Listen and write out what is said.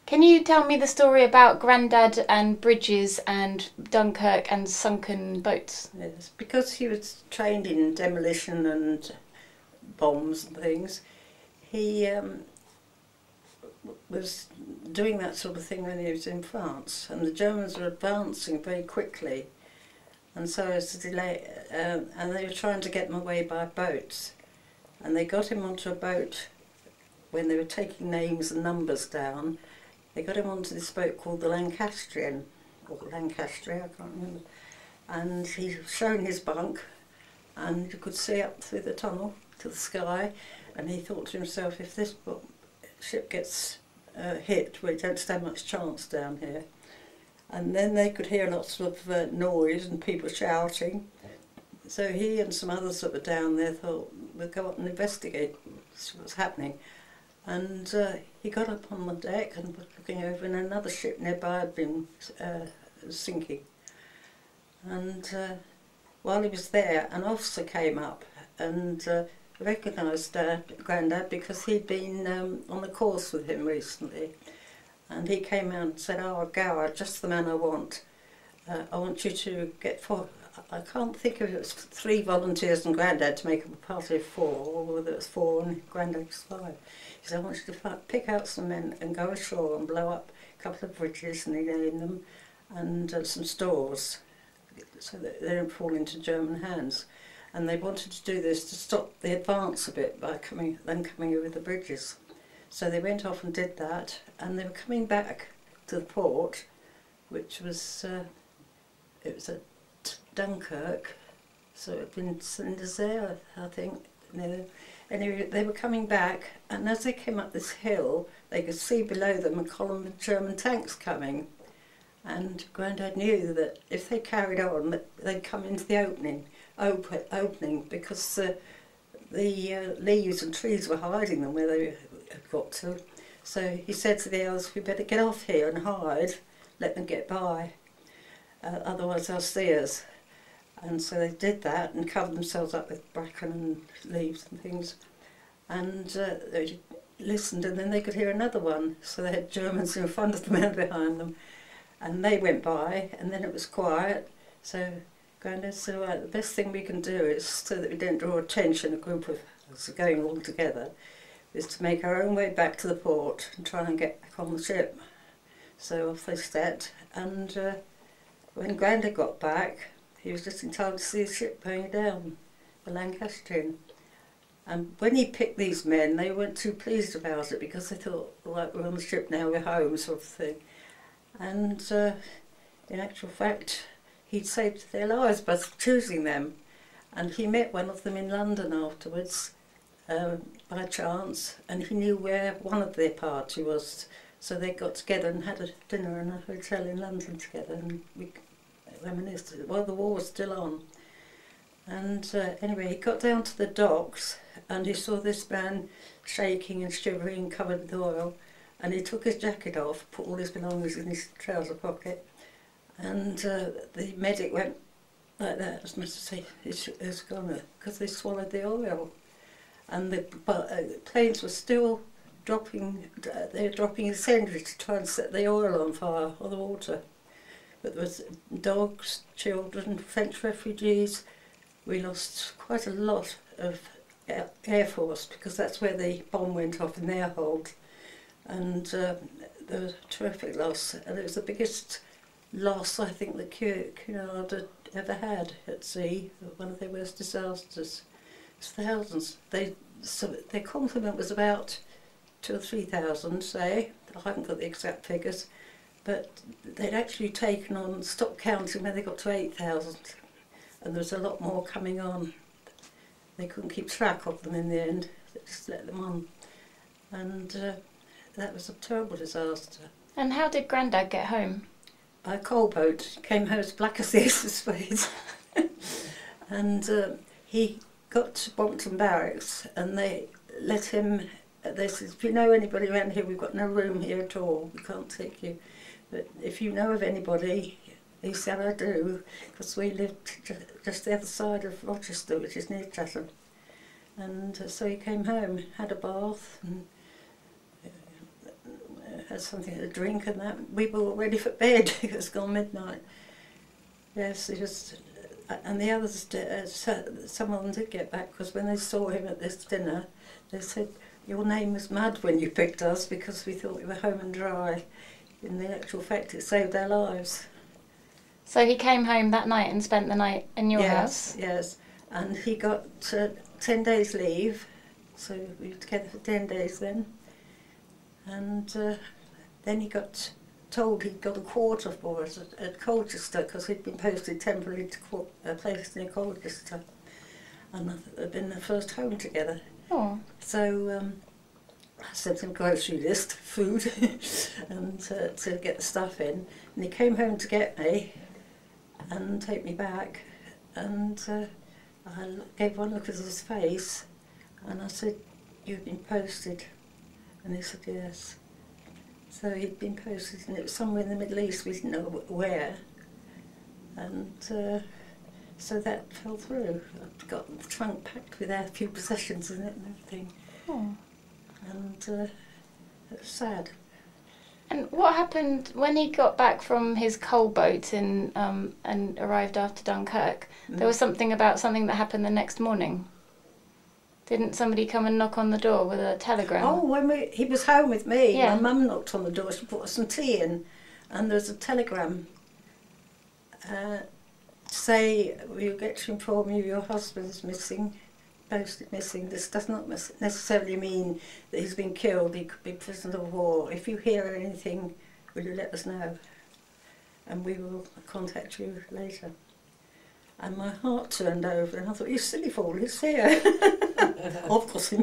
Can you tell me the story about Grandad and bridges and Dunkirk and sunken boats? Yes, because he was trained in demolition and bombs and things, he was doing that sort of thing when he was in France, and the Germans were advancing very quickly, and so as to delay, and they were trying to get him away by boats, and they got him onto a boat when they were taking names and numbers down. They got him onto this boat called the Lancastrian, or Lancastrian, I can't remember, and he was shown his bunk, and you could see up through the tunnel to the sky, and he thought to himself, if this ship gets hit, we don't stand much chance down here. And then they could hear lots of noise and people shouting, so he and some others that were down there thought, we'll go up and investigate what's happening. And he got up on the deck and was looking over, and another ship nearby had been sinking. And while he was there, an officer came up and recognised Grandad because he'd been on the course with him recently. And he came out and said, "Oh, Gower, just the man I want. I want you to get four." I can't think if it was 3 volunteers and Grandad to make up a party of 4, or whether it was 4 and Grandad was 5. He said, "I want you to pick out some men and go ashore and blow up a couple of bridges," and he named them, and some stores, so that they don't fall into German hands. And they wanted to do this to stop the advance a bit by them coming over the bridges. So they went off and did that, and they were coming back to the port, which was it was at Dunkirk, so it had been cinders there, I think. Anyway, they were coming back, and as they came up this hill, they could see below them a column of German tanks coming. And Grandad knew that if they carried on, they'd come into the opening, because the leaves and trees were hiding them where they had got to. So he said to the others, "We better get off here and hide, let them get by, otherwise they'll see us." And so they did that and covered themselves up with bracken and leaves and things. And they listened, and then they could hear another one. So they had Germans in front of them and behind them. And they went by, and then it was quiet. So Grandad said, "Right, the best thing we can do is, so that we don't draw attention, a group of us going all together, is to make our own way back to the port and try and get back on the ship." So off they set, and when Grandad got back, he was just in time to see the ship going down, the Lancastrian. And when he picked these men, they weren't too pleased about it, because they thought, "Right, we're on the ship now, we're home," sort of thing. And in actual fact, he'd saved their lives by choosing them. And he met one of them in London afterwards, by chance, and he knew where one of their party was. So they got together and had a dinner in a hotel in London together, and we reminisced while the war was still on. And anyway, he got down to the docks, and he saw this man shaking and shivering, covered with oil. And he took his jacket off, put all his belongings in his trouser pocket, and the medic went like that, as much to say, "It's gone," because they swallowed the oil. And the planes were still dropping, they were dropping incendiary to try and set the oil on fire, or the water. But there was dogs, children, French refugees. We lost quite a lot of Air Force, because that's where the bomb went off in their hold. And there was a terrific loss, and it was the biggest loss I think that Cunard had ever had at sea, one of their worst disasters. It's thousands. So their complement was about 2,000 or 3,000, say. I haven't got the exact figures, but they'd actually taken on, stopped counting when they got to 8,000, and there was a lot more coming on. They couldn't keep track of them in the end, they just let them on. And that was a terrible disaster. And how did Grandad get home? By a coal boat. Came home as black as the ace of spades. And he got to Brompton Barracks, and they let him, they said, "If you know anybody around here, we've got no room here at all, we can't take you. But if you know of anybody," he said, "I do," because we lived just the other side of Rochester, which is near Chatham. And so he came home, had a bath, and had something to drink and that. We were all ready for bed. It was gone midnight. Yes, it was, and the others, some of them did get back, because when they saw him at this dinner, they said, "Your name was mud when you picked us, because we thought we were home and dry." In the actual fact, it saved their lives. So he came home that night and spent the night in your house? Yes, and he got 10 days leave, so we were together for 10 days then. And then he got told he'd got a quarter for us at Colchester, because he'd been posted temporarily to a place near Colchester, and they'd been their first home together. Oh. So I sent him a grocery list, food, and to get the stuff in. And he came home to get me and take me back, and I gave one look at his face, and I said, "You've been posted?" And he said, "Yes." So he'd been posted, and it was somewhere in the Middle East, we didn't know where. And so that fell through. I've got the trunk packed with our few possessions in it and everything. Oh. And it was sad. And what happened when he got back from his coal boat and arrived after Dunkirk? There was something about something that happened the next morning. Didn't somebody come and knock on the door with a telegram? Oh, when he was home with me, Yeah. my mum knocked on the door, she brought us some tea in, and there was a telegram to say, "We get to inform you your husband is missing, posted missing. This does not necessarily mean that he's been killed, he could be prisoner of war. If you hear anything, will you let us know? And we will contact you later." And my heart turned over, and I thought, "You silly fool, he's here." Of course.